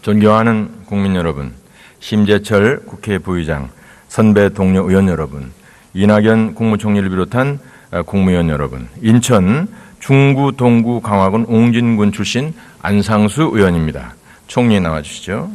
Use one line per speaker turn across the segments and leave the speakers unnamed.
존경하는 국민 여러분, 심재철 국회 부의장, 선배 동료 의원 여러분, 이낙연 국무총리를 비롯한 국무위원 여러분, 인천 중구 동구 강화군 옹진군 출신 안상수 의원입니다. 총리 나와주시죠.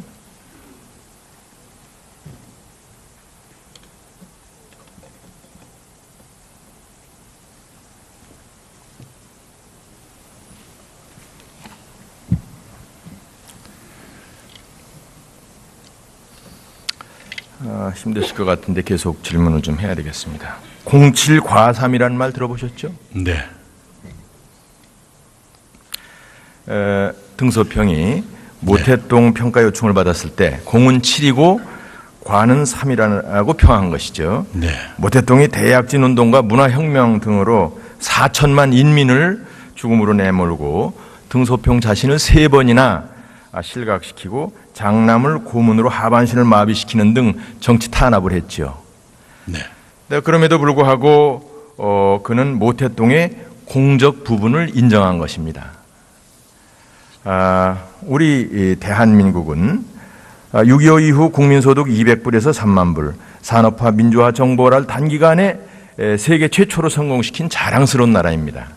힘드실 것 같은데 계속 질문을 좀 해야 되겠습니다. 07과삼이라는 말 들어보셨죠?
네.
등소평이 모태동 평가 요청을 받았을 때 공은 7이고 과는 3이라고 평한 것이죠.
네.
모태동이 대약진 운동과 문화혁명 등으로 4천만 인민을 죽음으로 내몰고 등소평 자신을 3번이나 실각시키고 장남을 고문으로 하반신을 마비시키는 등 정치 탄압을 했죠.
네.
그럼에도 불구하고 그는 모태동의 공적 부분을 인정한 것입니다. 우리 대한민국은 6.25 이후 국민소득 200불에서 3만 불, 산업화 민주화 정보화를 단기간에 세계 최초로 성공시킨 자랑스러운 나라입니다.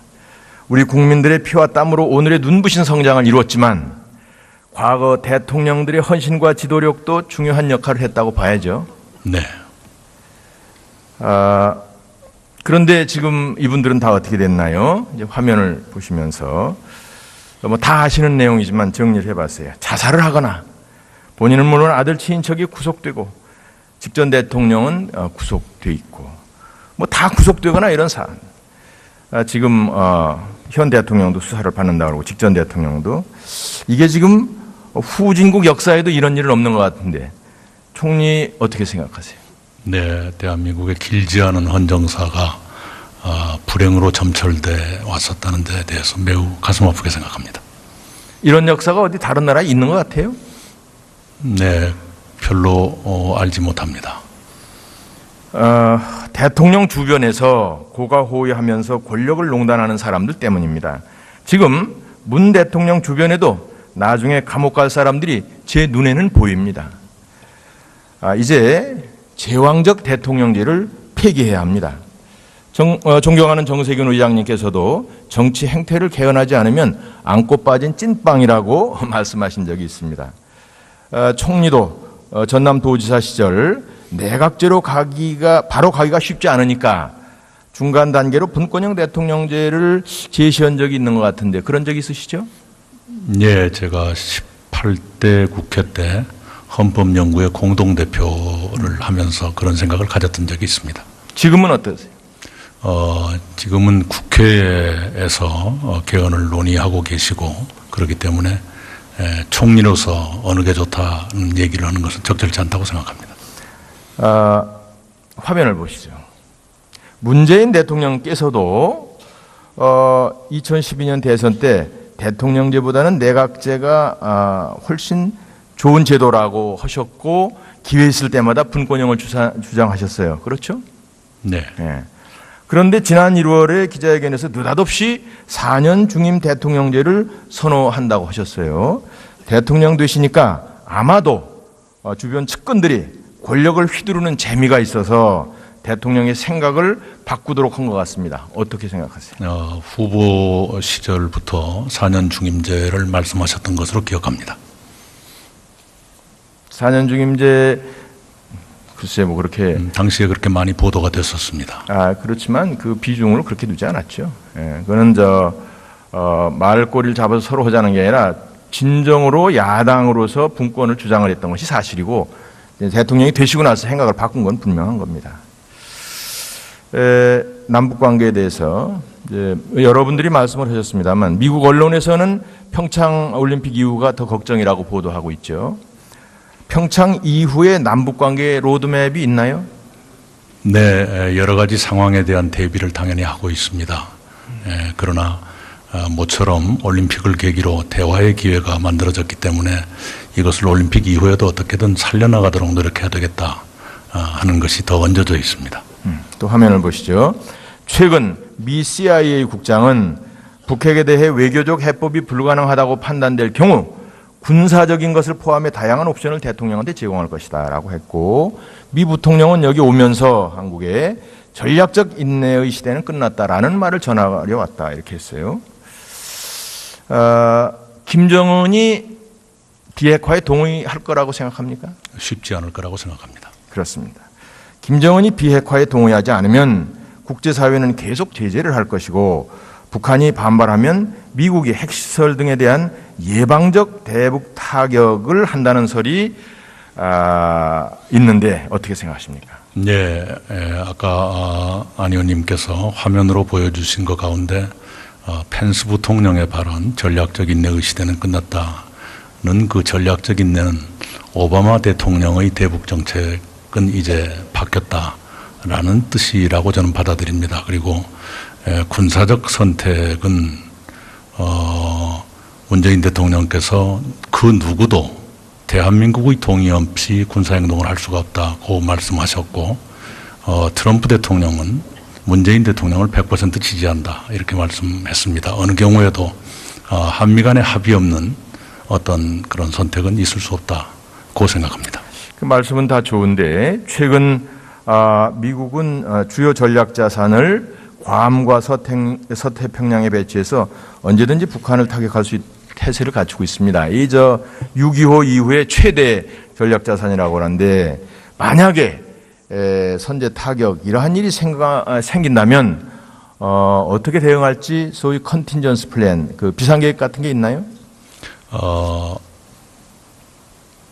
우리 국민들의 피와 땀으로 오늘의 눈부신 성장을 이루었지만 과거 대통령들의 헌신과 지도력도 중요한 역할을 했다고 봐야죠.
네.
그런데 지금 이분들은 다 어떻게 됐나요? 이제 화면을 보시면서 다 아시는 내용이지만 정리를 해봤어요. 자살을 하거나 본인은 물론 아들 친인척이 구속되고 직전 대통령은 구속돼 있고 다 구속되거나 이런 사안. 지금 현 대통령도 수사를 받는다고 그러고 직전 대통령도 이게 지금 후진국 역사에도 이런 일은 없는 것 같은데 총리 어떻게 생각하세요?
네, 대한민국의 길지 않은 헌정사가 불행으로 점철돼 왔었다는 데 대해서 매우 가슴 아프게 생각합니다.
이런 역사가 어디 다른 나라에 있는 것 같아요?
네, 별로 알지 못합니다.
대통령 주변에서 고가호위하면서 권력을 농단하는 사람들 때문입니다. 지금 문 대통령 주변에도 나중에 감옥 갈 사람들이 제 눈에는 보입니다. 이제 제왕적 대통령제를 폐기해야 합니다. 존경하는 정세균 의장님께서도 정치 행태를 개헌하지 않으면 안고 빠진 찐빵이라고 말씀하신 적이 있습니다. 총리도 전남도지사 시절 내각제로 바로 가기가 쉽지 않으니까 중간 단계로 분권형 대통령제를 제시한 적이 있는 것 같은데 그런 적 있으시죠?
예, 제가 18대 국회 때 헌법연구회 공동대표를 하면서 그런 생각을 가졌던 적이 있습니다.
지금은 어떠세요?
지금은 국회에서 개헌을 논의하고 계시고 그렇기 때문에 총리로서 어느 게 좋다는 얘기를 하는 것은 적절치 않다고 생각합니다.
화면을 보시죠. 문재인 대통령께서도 2012년 대선 때 대통령제보다는 내각제가 훨씬 좋은 제도라고 하셨고 기회 있을 때마다 분권형을 주장하셨어요. 그렇죠?
네.
네. 그런데 지난 1월에 기자회견에서 느닷없이 4년 중임 대통령제를 선호한다고 하셨어요. 대통령 되시니까 아마도 주변 측근들이 권력을 휘두르는 재미가 있어서 대통령의 생각을 바꾸도록 한 것 같습니다. 어떻게 생각하세요?
후보 시절부터 4년 중임제를 말씀하셨던 것으로 기억합니다. 4년
중임제 글쎄 뭐 그렇게
당시에 그렇게 많이 보도가 됐었습니다.
그렇지만 그 비중을 그렇게 두지 않았죠. 예, 그거는 말꼬리를 잡아서 서로 하자는 게 아니라 진정으로 야당으로서 분권을 주장을 했던 것이 사실이고 대통령이 되시고 나서 생각을 바꾼 건 분명한 겁니다. 남북 관계에 대해서 여러분들이 말씀을 하셨습니다만 미국 언론에서는 평창 올림픽 이후가 더 걱정이라고 보도하고 있죠. 평창 이후에 남북 관계 로드맵이 있나요?
네, 여러 가지 상황에 대한 대비를 당연히 하고 있습니다. 그러나 모처럼 올림픽을 계기로 대화의 기회가 만들어졌기 때문에 이것을 올림픽 이후에도 어떻게든 살려나가도록 노력해야 되겠다 하는 것이 더 얹어져 있습니다.
또 화면을 보시죠. 최근 미 CIA 국장은 북핵에 대해 외교적 해법이 불가능하다고 판단될 경우 군사적인 것을 포함해 다양한 옵션을 대통령한테 제공할 것이다라고 했고, 미 부통령은 여기 오면서 한국에 전략적 인내의 시대는 끝났다라는 말을 전하려 왔다 이렇게 했어요. 김정은이 비핵화에 동의할 거라고 생각합니까?
쉽지 않을 거라고 생각합니다.
그렇습니다. 김정은이 비핵화에 동의하지 않으면 국제사회는 계속 제재를 할 것이고, 북한이 반발하면 미국이 핵시설 등에 대한 예방적 대북 타격을 한다는 설이 있는데 어떻게 생각하십니까?
네, 아까 안 의원님께서 화면으로 보여주신 것 가운데 펜스 부통령의 발언, 전략적 인내의 시대는 끝났다는 그 전략적 인내는 오바마 대통령의 대북 정책은 이제 바뀌었다라는 뜻이라고 저는 받아들입니다. 그리고 군사적 선택은 문재인 대통령께서 그 누구도 대한민국의 동의 없이 군사행동을 할 수가 없다고 말씀하셨고, 트럼프 대통령은 문재인 대통령을 100% 지지한다 이렇게 말씀했습니다. 어느 경우에도 한미 간의 합의 없는 어떤 그런 선택은 있을 수 없다고 생각합니다.
그 말씀은 다 좋은데, 최근 미국은 주요 전략 자산을 괌과 서태평양에 배치해서 언제든지 북한을 타격할 수 있는 태세를 갖추고 있습니다. 이 6.25 이후에 최대 전략 자산이라고 하는데, 만약에 선제 타격 이러한 일이 생긴다면 어떻게 대응할지 소위 컨틴전스 플랜, 그 비상계획 같은 게 있나요?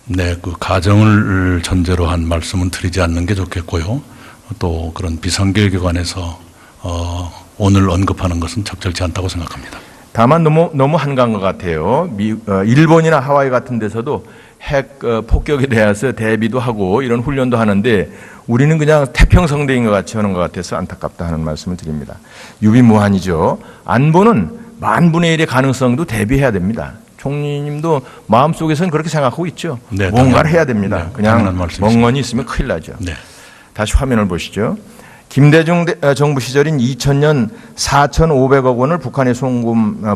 네, 그 가정을 전제로 한 말씀은 드리지 않는 게 좋겠고요. 또 그런 비상계획에 관해서 오늘 언급하는 것은 적절치 않다고 생각합니다.
다만 너무 한가한 것 같아요. 일본이나 하와이 같은 데서도 핵 폭격에 대해서 대비도 하고 이런 훈련도 하는데, 우리는 그냥 태평성대인 것 같이 하는 것 같아서 안타깝다 하는 말씀을 드립니다. 유비무환이죠. 안보는 만분의 1의 가능성도 대비해야 됩니다. 총리님도 마음속에서는 그렇게 생각하고 있죠.
네,
뭔가를 해야 됩니다.
네,
그냥 멍언이 있으면 큰일 나죠.
네.
다시 화면을 보시죠. 김대중 정부 시절인 2000년 4,500억 원을 북한에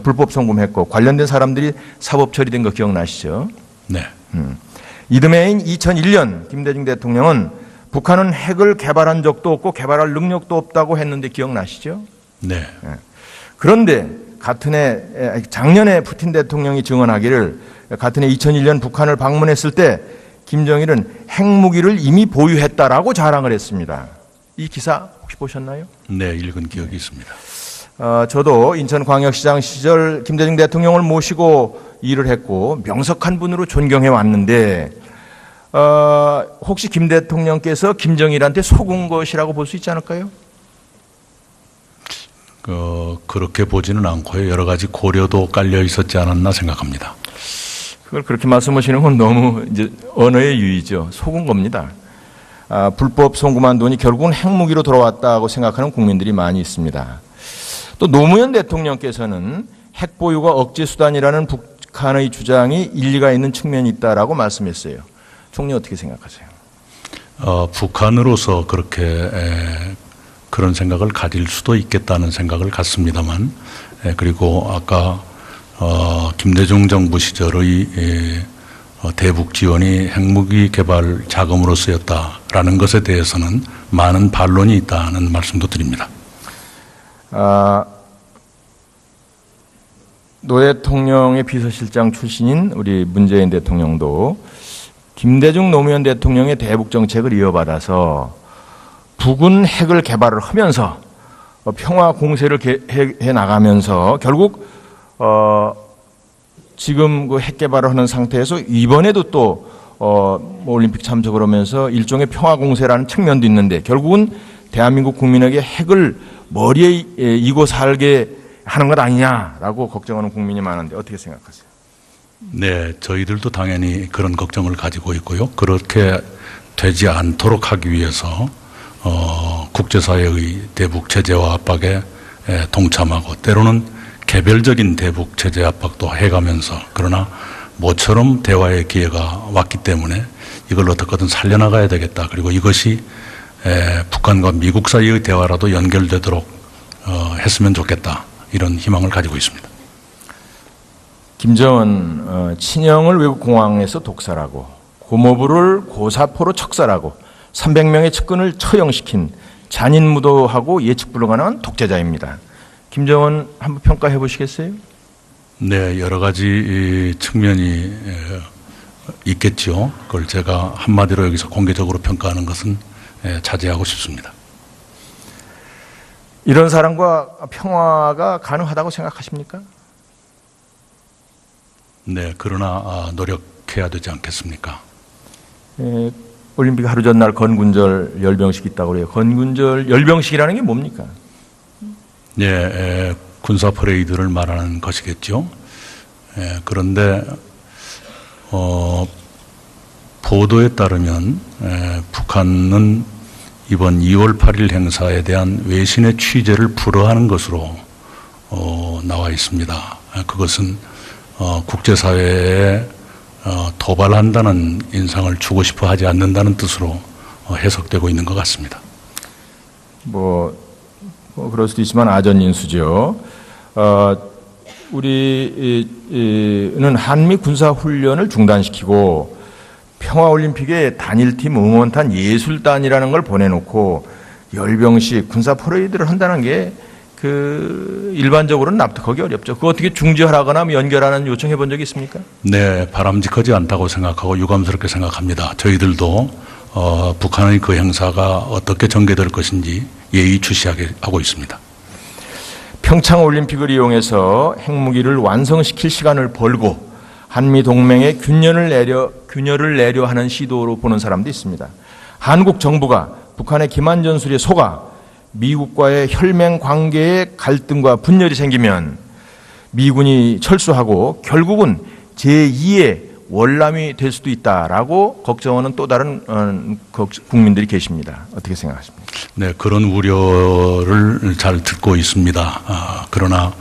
불법 송금했고, 관련된 사람들이 사법 처리된 거 기억나시죠?
네.
이듬해인 2001년 김대중 대통령은 북한은 핵을 개발한 적도 없고 개발할 능력도 없다고 했는데 기억나시죠?
네.
그런데 작년에 푸틴 대통령이 증언하기를, 같은 해 2001년 북한을 방문했을 때 김정일은 핵무기를 이미 보유했다라고 자랑을 했습니다. 이 기사 혹시 보셨나요?
네, 읽은 기억이 있습니다.
저도 인천광역시장 시절 김대중 대통령을 모시고 일을 했고 명석한 분으로 존경해 왔는데, 혹시 김 대통령께서 김정일한테 속은 것이라고 볼 수 있지 않을까요?
그렇게 보지는 않고요. 여러 가지 고려도 깔려 있었지 않았나 생각합니다.
그걸 그렇게 말씀하시는 건 너무 이제 언어의 유의죠. 속은 겁니다. 불법 송금한 돈이 결국은 핵무기로 돌아왔다고 생각하는 국민들이 많이 있습니다. 또 노무현 대통령께서는 핵 보유가 억제 수단이라는 북한의 주장이 일리가 있는 측면이 있다라고 말씀했어요. 총리 어떻게 생각하세요?
북한으로서 그렇게 그런 생각을 가질 수도 있겠다는 생각을 갖습니다만, 그리고 아까 김대중 정부 시절의 대북 지원이 핵무기 개발 자금으로 쓰였다라는 것에 대해서는 많은 반론이 있다는 말씀도 드립니다.
노 대통령의 비서실장 출신인 우리 문재인 대통령도 김대중 노무현 대통령의 대북 정책을 이어받아서 북은 핵을 개발을 하면서 평화 공세를 해 나가면서 결국 지금 그 핵 개발을 하는 상태에서 이번에도 또 올림픽 참석을 하면서 일종의 평화 공세라는 측면도 있는데, 결국은 대한민국 국민에게 핵을 머리에 이고 살게 하는 것 아니냐라고 걱정하는 국민이 많은데 어떻게 생각하세요?
네, 저희들도 당연히 그런 걱정을 가지고 있고요. 그렇게 되지 않도록 하기 위해서 국제사회의 대북 제재와 압박에 동참하고, 때로는 개별적인 대북 제재 압박도 해가면서, 그러나 모처럼 대화의 기회가 왔기 때문에 이걸 어떻게든 살려나가야 되겠다. 그리고 이것이 북한과 미국 사이의 대화라도 연결되도록 했으면 좋겠다. 이런 희망을 가지고 있습니다.
김정은 친형을 외국 공항에서 독살하고 고모부를 고사포로 척살하고 300명의 측근을 처형시킨 잔인무도하고 예측 불가능한 독재자입니다. 김정은 한번 평가해 보시겠어요?
네, 여러 가지 측면이 있겠죠. 그걸 제가 한마디로 여기서 공개적으로 평가하는 것은 자제하고 싶습니다.
이런 사람과 평화가 가능하다고 생각하십니까?
네, 그러나 노력해야 되지 않겠습니까?
올림픽 하루 전날 건군절 열병식 있다고 그래요. 건군절 열병식이라는 게 뭡니까?
네, 군사 퍼레이드를 말하는 것이겠죠. 그런데 보도에 따르면 북한은 이번 2월 8일 행사에 대한 외신의 취재를 불허하는 것으로 나와 있습니다. 그것은 국제사회에 도발한다는 인상을 주고 싶어 하지 않는다는 뜻으로 해석되고 있는 것 같습니다.
뭐 그럴 수도 있지만 아전인수죠. 우리는 한미 군사훈련을 중단시키고 평화올림픽에 단일팀 응원탄 예술단이라는 걸 보내놓고 열병식 군사 퍼레이드를 한다는 게 일반적으로는 납득하기 어렵죠. 그거 어떻게 중지하거나 연결하는 요청해 본 적이 있습니까?
네, 바람직하지 않다고 생각하고 유감스럽게 생각합니다. 저희들도 북한의 그 행사가 어떻게 전개될 것인지 예의주시하고 있습니다.
평창올림픽을 이용해서 핵무기를 완성시킬 시간을 벌고 한미 동맹에 균열을 내려 하는 시도로 보는 사람도 있습니다. 한국 정부가 북한의 기만 전술에 속아 미국과의 혈맹 관계에 갈등과 분열이 생기면 미군이 철수하고 결국은 제2의 월남이 될 수도 있다라고 걱정하는 또 다른 국민들이 계십니다. 어떻게 생각하십니까?
네, 그런 우려를 잘 듣고 있습니다. 그러나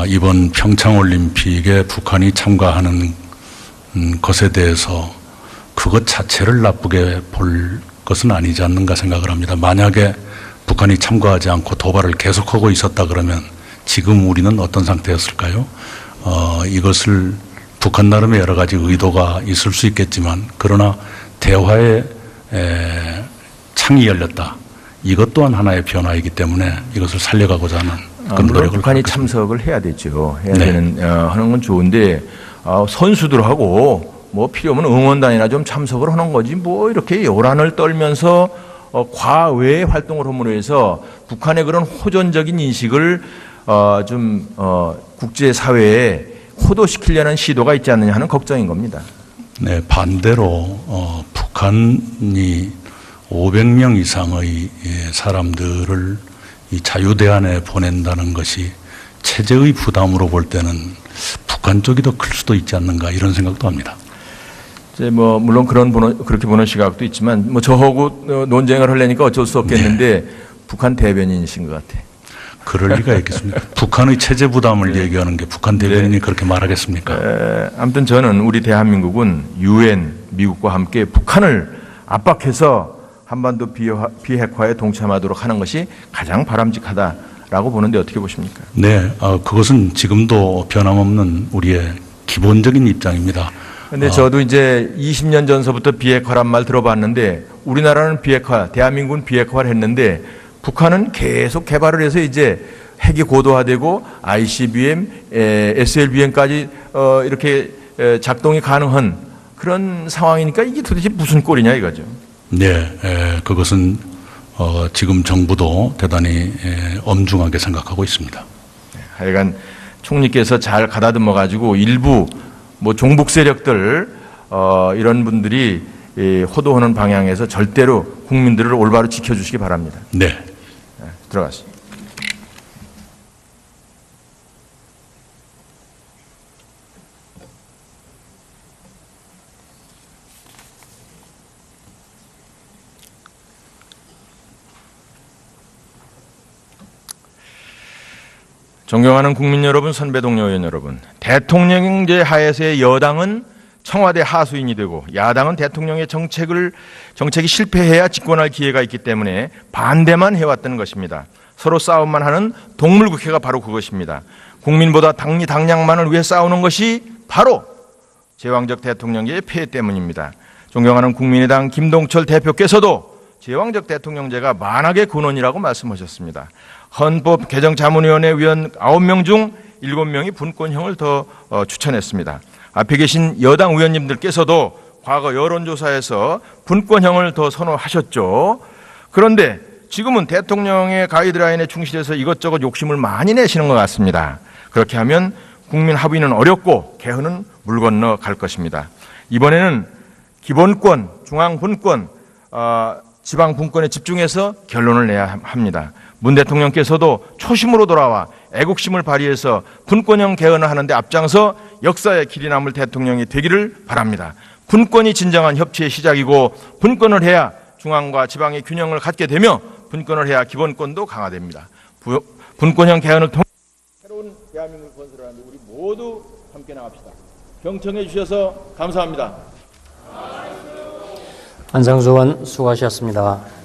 이번 평창올림픽에 북한이 참가하는 것에 대해서 그것 자체를 나쁘게 볼 것은 아니지 않는가 생각을 합니다. 만약에 북한이 참가하지 않고 도발을 계속하고 있었다 그러면 지금 우리는 어떤 상태였을까요? 이것을 북한 나름의 여러 가지 의도가 있을 수 있겠지만 그러나 대화의 창이 열렸다. 이것 또한 하나의 변화이기 때문에 이것을 살려가고자 하는 그런 노력을
북한이 참석을 해야 되죠. 하는 건 좋은데 선수들하고 뭐 필요 없는 응원단이나 좀 참석을 하는 거지 뭐 이렇게 요란을 떨면서 과외의 활동을 함으로 해서 북한의 그런 호전적인 인식을 국제사회에 호도시키려는 시도가 있지 않느냐 하는 걱정인 겁니다.
네, 반대로 북한이 500명 이상의 사람들을 이 자유대안에 보낸다는 것이 체제의 부담으로 볼 때는 북한 쪽이 더 클 수도 있지 않는가 이런 생각도 합니다.
이제 뭐 물론 그렇게 보는 시각도 있지만 뭐 저하고 논쟁을 하려니까 어쩔 수 없겠는데 네. 북한 대변인이신 것 같아.
그럴 리가 있겠습니까? 북한의 체제 부담을 얘기하는 게 북한 대변인이 그렇게 말하겠습니까?
아무튼 저는 우리 대한민국은 UN, 미국과 함께 북한을 압박해서 한반도 비핵화에 동참하도록 하는 것이 가장 바람직하다라고 보는데 어떻게 보십니까?
네, 그것은 지금도 변함없는 우리의 기본적인 입장입니다.
그런데 저도 이제 20년 전서부터 비핵화란 말 들어봤는데 우리나라는 대한민국은 비핵화를 했는데 북한은 계속 개발을 해서 이제 핵이 고도화되고 ICBM, SLBM까지 이렇게 작동이 가능한 그런 상황이니까 이게 도대체 무슨 꼴이냐 이거죠.
네, 그것은 지금 정부도 대단히 엄중하게 생각하고 있습니다.
하여간 총리께서 잘 가다듬어 가지고 일부 뭐 종북 세력들 이런 분들이 호도하는 방향에서 절대로 국민들을 올바로 지켜주시기 바랍니다.
네.
들어가시죠. 존경하는 국민 여러분, 선배 동료 의원 여러분, 대통령제 하에서의 여당은 청와대 하수인이 되고 야당은 대통령의 정책이 실패해야 집권할 기회가 있기 때문에 반대만 해왔던 것입니다. 서로 싸움만 하는 동물국회가 바로 그것입니다. 국민보다 당량만을 위해 싸우는 것이 바로 제왕적 대통령제의 폐해 때문입니다. 존경하는 국민의당 김동철 대표께서도 제왕적 대통령제가 만악의 근원이라고 말씀하셨습니다. 헌법 개정자문위원회 위원 9명 중 7명이 분권형을 더 추천했습니다. 앞에 계신 여당 의원님들께서도 과거 여론조사에서 분권형을 더 선호하셨죠. 그런데 지금은 대통령의 가이드라인에 충실해서 이것저것 욕심을 많이 내시는 것 같습니다. 그렇게 하면 국민 합의는 어렵고 개헌은 물 건너 갈 것입니다. 이번에는 기본권, 중앙분권, 지방분권에 집중해서 결론을 내야 합니다. 문 대통령께서도 초심으로 돌아와 애국심을 발휘해서 분권형 개헌을 하는데 앞장서 역사의 길이 남을 대통령이 되기를 바랍니다. 분권이 진정한 협치의 시작이고 분권을 해야 중앙과 지방의 균형을 갖게 되며 분권을 해야 기본권도 강화됩니다. 분권형 개헌을 통해 새로운 대한민국을 건설하는데 우리 모두 함께 나갑시다. 경청해 주셔서 감사합니다.
안상수 의원 수고하셨습니다.